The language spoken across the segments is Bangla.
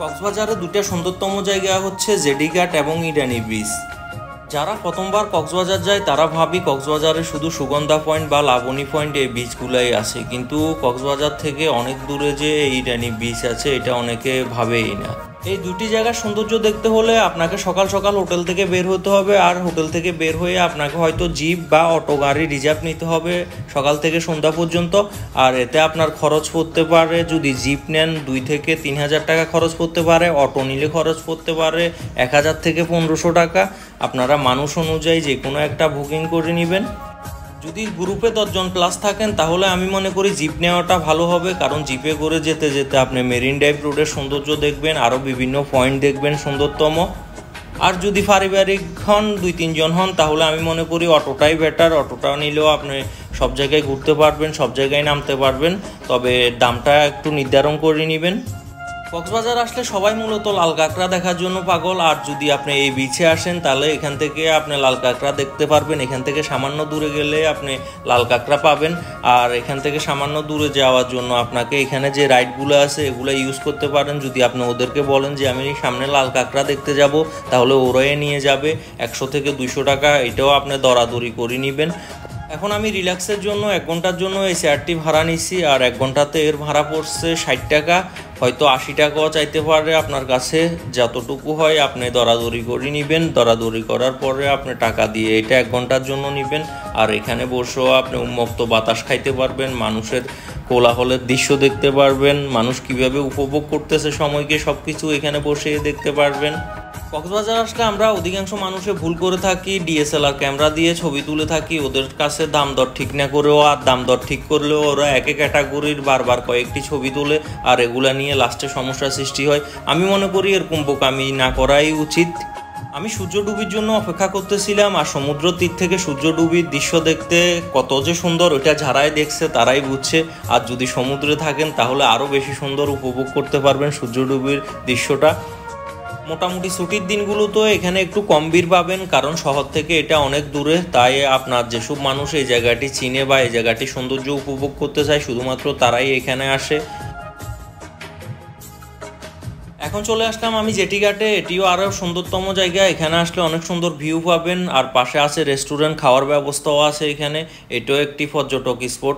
কক্সবাজারে দুটো সুন্দরতম জায়গা হচ্ছে জেডি ঘাট এবং ইরানি ব্রিজ। যারা প্রথমবার কক্সবাজার যায় তারা ভাবি কক্সবাজারে শুধু সুগন্ধা পয়েন্ট বা লাবণী পয়েন্ট এই বিচগুলাই আছে, কিন্তু কক্সবাজার থেকে অনেক দূরে যে ইরানি বিচ আছে এটা অনেকে ভাবেই না। এই দুটি জায়গার সৌন্দর্য দেখতে হলে আপনাকে সকাল সকাল হোটেল থেকে বের হতে হবে, আর হোটেল থেকে বের হয়ে আপনাকে হয়তো জিপ বা অটো গাড়ি রিজার্ভ নিতে হবে সকাল থেকে সন্ধ্যা পর্যন্ত। আর এতে আপনার খরচ পড়তে পারে, যদি জিপ নেন 2 থেকে 3,000 টাকা খরচ পড়তে পারে, অটো নিলে খরচ পড়তে পারে 1,000 থেকে 1,500 টাকা। আপনারা মানুষ অনুযায়ী যে কোনো একটা বুকিং করে নেবেন। যদি গ্রুপে 10 জন প্লাস থাকেন তাহলে আমি মনে করি জিপ নেওয়াটা ভালো হবে, কারণ জিপে করে যেতে যেতে আপনি মেরিন ড্রাইভ রোডের সৌন্দর্য দেখবেন, আরও বিভিন্ন পয়েন্ট দেখবেন সুন্দরতম। আর যদি পারিবারিক হন 2-3 জন হন তাহলে আমি মনে করি অটোটাই বেটার। অটোটা নিলেও আপনি সব জায়গায় ঘুরতে পারবেন, সব জায়গায় নামতে পারবেন, তবে দামটা একটু নির্ধারণ করে নেবেন। কক্সবাজার আসলে সবাই মূলত লাল কাঁকড়া দেখার জন্য পাগল, আর যদি আপনি এই বিচে আসেন তাহলে এখান থেকে আপনি লাল কাঁকড়া দেখতে পারবেন। এখান থেকে সামান্য দূরে গেলে আপনি লাল কাঁকড়া পাবেন। আর এখান থেকে সামান্য দূরে যাওয়ার জন্য আপনাকে এখানে যে রাইডগুলো আছে এগুলো ইউজ করতে পারেন। যদি আপনি ওদেরকে বলেন যে আমি সামনে লাল কাঁকড়া দেখতে যাব তাহলে ওরাই নিয়ে যাবে 100 থেকে 200 টাকা, এটাও আপনি দরাদরি করে নেবেন। এখন আমি রিল্যাক্সের জন্য 1 ঘন্টার জন্য এই চেয়ারটি ভাড়া নিচ্ছি, আর 1 ঘন্টাতে এর ভাড়া পড়ছে 60 টাকা, হয়তো 80 টাকাও চাইতে পারে আপনার কাছে। যতটুকু হয় আপনি দরাদরি করে নেবেন, দরাদরি করার পরে আপনি টাকা দিয়ে এটা 1 ঘন্টার জন্য নেবেন। আর এখানে বসেও আপনি উন্মুক্ত বাতাস খাইতে পারবেন, মানুষের কোলাহলের দৃশ্য দেখতে পারবেন, মানুষ কিভাবে উপভোগ করতেছে সময়কে সব কিছু এখানে বসে দেখতে পারবেন। কক্সবাজার আসলে আমরা অধিকাংশ মানুষে ভুল করে থাকি, ডিএসএলআর ক্যামেরা দিয়ে ছবি তুলে থাকি। ওদের কাছে দাম দর ঠিক না করেও, আর দাম দর ঠিক করলেও ওরা একই ক্যাটাগরির বারবার কয়েকটি ছবি তোলে, আর এগুলা নিয়ে লাস্টে সমস্যার সৃষ্টি হয়। আমি মনে করি এরকম বোকামি না করাই উচিত। আমি সূর্য ডুবির জন্য অপেক্ষা করতেছিলাম, আর সমুদ্র তীর থেকে সূর্য ডুবির দৃশ্য দেখতে কত যে সুন্দর ওইটা যারাই দেখছে তারাই বুঝছে। আর যদি সমুদ্রে থাকেন তাহলে আরও বেশি সুন্দর উপভোগ করতে পারবেন সূর্য ডুবির দৃশ্যটা। মোটামুটি ছুটির দিনগুলো তো এখানে একটু কম ভিড় পাবেন, কারণ শহর থেকে এটা অনেক দূরে। তাই আপনার যেসব মানুষ এই জায়গাটি চিনে বা এই জায়গাটি সৌন্দর্য উপভোগ করতে চায় শুধুমাত্র তারাই এখানে আসে। এখন চলে আসলাম আমি জেটি ঘাটে, এটিও আরও সুন্দরতম জায়গা। এখানে আসলে অনেক সুন্দর ভিউ পাবেন, আর পাশে আছে রেস্টুরেন্ট, খাওয়ার ব্যবস্থাও আছে এখানে। এটাও একটি পর্যটক স্পট।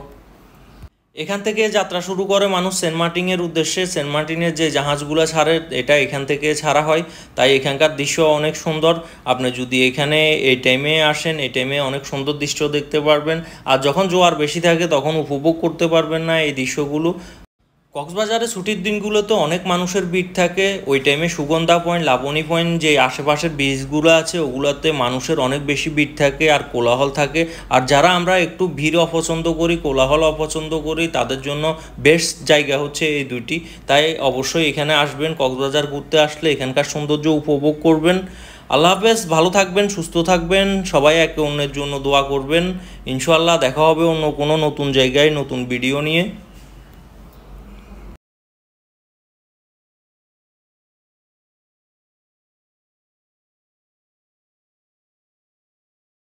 এখান থেকে যাত্রা শুরু করে মানুষ সেন্ট মার্টিনের উদ্দেশ্যে। সেন্ট মার্টিনের যে জাহাজগুলো ছাড়ে এটা এখান থেকে ছাড়া হয়, তাই এখানকার দৃশ্য অনেক সুন্দর। আপনি যদি এখানে এই টাইমে আসেন এই টাইমে অনেক সুন্দর দৃশ্য দেখতে পারবেন, আর যখন জোয়ার বেশি থাকে তখন উপভোগ করতে পারবেন না এই দৃশ্যগুলো। কক্সবাজারে ছুটির দিনগুলোতে অনেক মানুষের ভিড় থাকে। ওই টাইমে সুগন্ধা পয়েন্ট, লাবণী পয়েন্ট যে আশেপাশের বিচগুলো আছে ওগুলোতে মানুষের অনেক বেশি ভিড় থাকে আর কোলাহল থাকে। আর যারা আমরা একটু ভিড় অপছন্দ করি, কোলাহল অপছন্দ করি, তাদের জন্য বেস্ট জায়গা হচ্ছে এই দুটি। তাই অবশ্যই এখানে আসবেন, কক্সবাজার ঘুরতে আসলে এখানকার সৌন্দর্য উপভোগ করবেন। আল্লাহ হাফেজ, ভালো থাকবেন, সুস্থ থাকবেন, সবাই একে অন্যের জন্য দোয়া করবেন। ইনশাআল্লাহ দেখা হবে অন্য কোনো নতুন জায়গায় নতুন ভিডিও নিয়ে।